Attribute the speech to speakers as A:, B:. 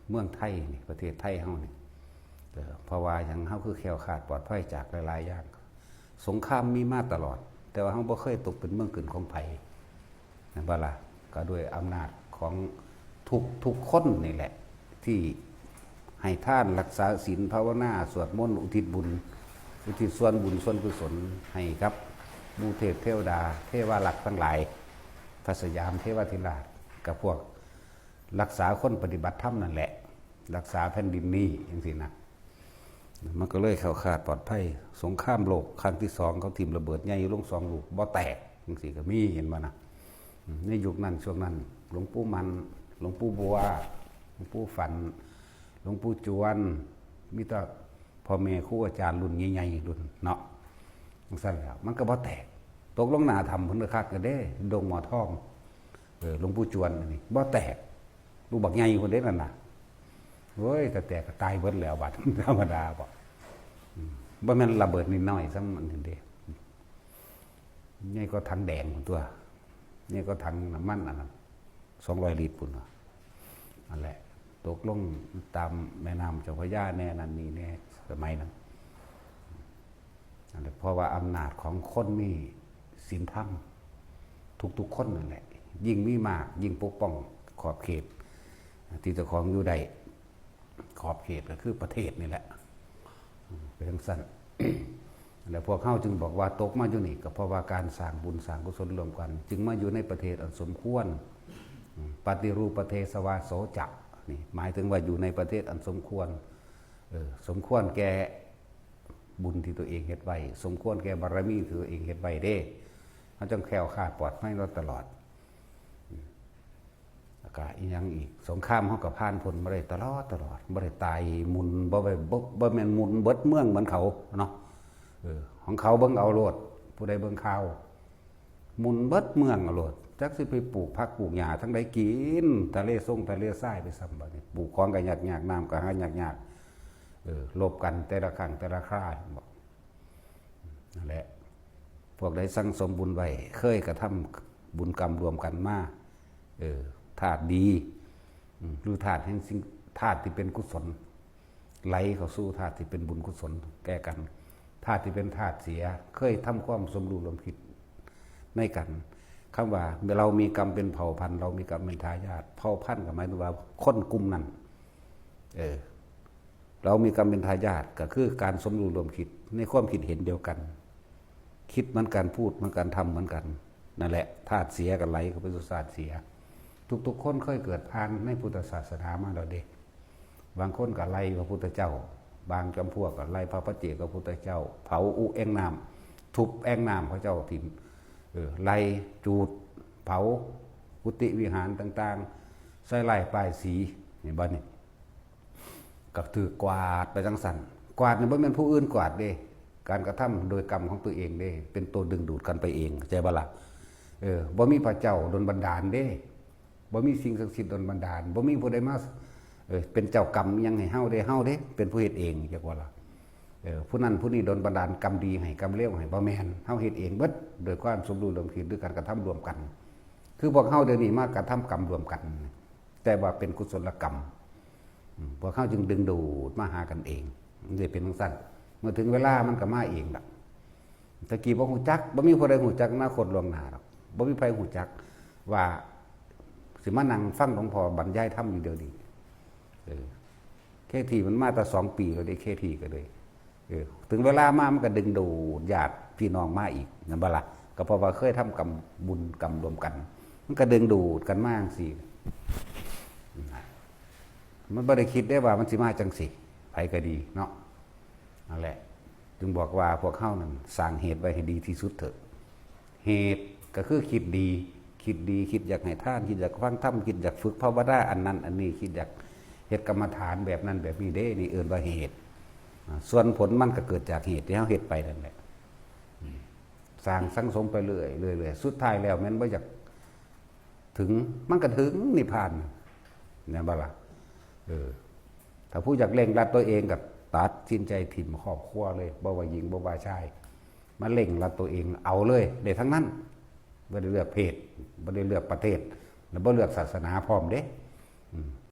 A: เมืองไทยนี่ประเทศไทยเฮานี่เพราะว่าอย่างเฮาคือแคล้วคลาดปลอดภัยจากหลายๆอย่างสงครามมีมาตลอดแต่ว่าเฮาบ่เคยตกเป็นเมืองขึ้นของไผนะบ่ล่ะก็ด้วยอำนาจของทุกคนนี่แหละที่ให้ท่านรักษาศีลภาวนาสวดมนต์อุทิศบุญอุทิศส่วนบุญส่วนกุศลให้กับหมู่เทพเทวดาเทวาลักษ์ทั้งหลายพระสยามเทวทิราชกับพวกรักษาคนปฏิบัติธรรมนั่นแหละรักษาแผ่นดินนี้อย่างสินะมันก็เลยแคล้วคลาดปลอดภัยสงครามโลกครั้งที่สองเขาทิ่มระเบิดใหญ่ลง2 ลูกบ่แตกอย่างสิก็มีเห็นบ่นะในยุคนั้นช่วงนั้นหลวงปู่มันหลวงปู่บัวหลวงปู่ฝันหลวงปู่จวนมีแต่พ่อแม่ครูอาจารย์รุ่นใหญ่ๆรุ่นเนาะมันสั่นแล้วมันก็บ่แตกตกลงหน้าทำเพิ่นก็คักกันเด้ดงหมอทองหลวงปู่จวนนี่บ่แตกลูกบักใหญ่คนเด้นั่นน่ะเว้ยแต่แตกก็ตายเบิดแล้วบัดธรรมดาบ่แม่นระเบิดนิดหน่อยซ้ำมันเด้นี่ก็ถังแดงตัวนี่ก็ถังน้ำมันอันนั้น200 ลิตรพุ่นนั่นแหละตกลงตามแม่น้ำเจ้าพระยาแน่นั่นนี่แน่สมัยนั้นนั่นแหละเพราะว่าอำนาจของคนนี่ศีลธรรมทุกคนนั่นแหละยิ่งมีมากยิ่งปกป้องขอบเขตที่เจ้าของอยู่ได้ขอบเขตก็คือประเทศนี่แหละเป็นทั้งสั้น แล้วพวกเขาจึงบอกว่าตกมาอยู่นี่ก็เพราะว่าการสร้างบุญสร้างกุศลรวมกันจึงมาอยู่ในประเทศอันสมควรปฏิรูปประเทศสวาโสจักนี่หมายถึงว่าอยู่ในประเทศอันสมควรสมควรแก่บุญที่ตัวเองเฮ็ดไว้สมควรแก่บารมีที่ตัวเองเฮ็ดไว้เด้เขาจึงแคล้วคลาดปลอดภัยตลอดแล้วก็อีกอย่างอีกสงครามเขากับผ่านพ้นมาได้ตลอดบ่ได้ตายมุนบ่แม่นมุนเบิดเมืองเหมือนเขาเนาะของเขาเบิ่งเอาโลดผู้ใดเบิ่งข่าวมุนเบิดเมืองเอาโลดจักสิไปปลูกผักปลูกหญ้าทั้งใดกินทะเลส่งทะเลทรายไปซ้ำบัดนี้ปลูกของก็ยากๆน้ำก็หายากๆลบกันแต่ละครั้งแต่ละคราบอกนั่นแหละพวกใดสั่งสมบุญไว้เคยกระทำบุญกรรมรวมกันมาธาตุดีหรือธาตุแห่งสิ่งธาตุที่เป็นกุศลไหลเข้าสู่ธาตุที่เป็นบุญกุศลแก้กันธาตุที่เป็นธาตุเสียเคยทำความสมรู้ร่วมคิดในกันคำว่าเรามีกรรมเป็นเผ่าพันธุ์เรามีกรรมเป็นทายาทเผ่าพันธุ์ก็หมายถึงว่าคนกลุ่มนั้นเรามีกรรมเป็นทายาทก็คือการสมรู้ร่วมคิดในความคิดเห็นเดียวกันคิดเหมือนกันพูดเหมือนกันทำเหมือนกันนั่นแหละธาตุเสียกับไหลเข้าไปสู่ธาตุเสียทุกคนเคยเกิดผ่านในพุทธศาสนามาแล้วเด็กบางคนก็ไล่พระพุทธเจ้าบางจำพวกก็ไล่พระปัจเจกพระพุทธเจ้าเผาอุแองน้ำทุบแองน้ำพระเจ้าถิ่นไล่จูดเผากุฏิวิหารต่างๆใส่ไล่ป้ายสีนี่บ้านนี่ก็ถือกวาดไปจังสันกวาดนี่บ่แม่นผู้อื่นกวาดเด้การกระทำโดยกรรมของตัวเองเด้เป็นตัวดึงดูดกันไปเองใจบ่ล่ะบ่มีพระเจ้าดลบันดาลเด้บ่มีสิ่งศักดิ์สิทธิ์ดลบันดาลบ่มีผู้ใดมาเป็นเจ้ากรรมยังให้เฮาเด้เป็นผู้เฮ็ดเองจักว่าล่ะผู้นั้นผู้นี้ดลบันดาลกรรมดีให้กรรมเลวให้บ่แม่นเฮาเฮ็ดเองเบิดโดยความสมรู้ร่วมคิดด้วยการกระทำรวมกันคือพวกเฮาเดี๋ยวนี้มากระทำกรรมรวมกันแต่ว่าเป็นกุศลกรรมพวกเฮาจึงดึงดูดมาหากันเองมันสิเป็นจังซั่นเมื่อถึงเวลามันก็มาเองล่ะตะกี้บ่ฮู้จักบ่มีผู้ใดฮู้จักอนาคตล่วงหน้าหรอกบ่มีใครฮู้จักว่าสิมานั่งฟังหลวงพ่อบรรยายธรรมอยู่เดียวนี้เคทีมันมาแต่2 ปีแล้วได้เคทีก็เลยถึงเวลามามันก็ดึงดูดญาติพี่น้องมาอีกนั่นบ่ล่ะก็เพราะว่าเคยทำกรรมบุญกรรมรวมกันมันก็ดึงดูดกันมาจังซี่มันบ่ได้คิดได้ว่ามันสิมาจังซี่ไผก็ดีเนาะนั่นแหละจึงบอกว่าพวกเฮานั้นสร้างเหตุไว้ให้ดีที่สุดเถอะเหตุก็คือคิดดีคิดอยากให้ทานคิดอยากฟังธรรมคิดอยากฝึกภาวนาอันนั้นอันนี้คิดอยากเฮ็ดกรรมฐานแบบนั้นแบบนี้เด้นี่เอิ้นว่าเหตุส่วนผลมันก็เกิดจากเหตุที่เฮาเฮ็ดไปนั่นแหละสร้างสังสมไปเรื่อยสุดท้ายแล้วแม้นบ่อยากถึงมันก็ถึงนิพพานเนี่ยบ่ล่ะถ้าผู้อยากเร่งรัดตัวเองก็ตัดสินใจถิ่มครอบครัวเลยบ่ว่าหญิงบ่ว่าชายมาเร่งรัดตัวเองเอาเลยได้ทั้งนั้นบ่ได้เลือกเพศบ่ได้เลือกประเทศแล้วบ่เลือกศาสนาพร้อมเด้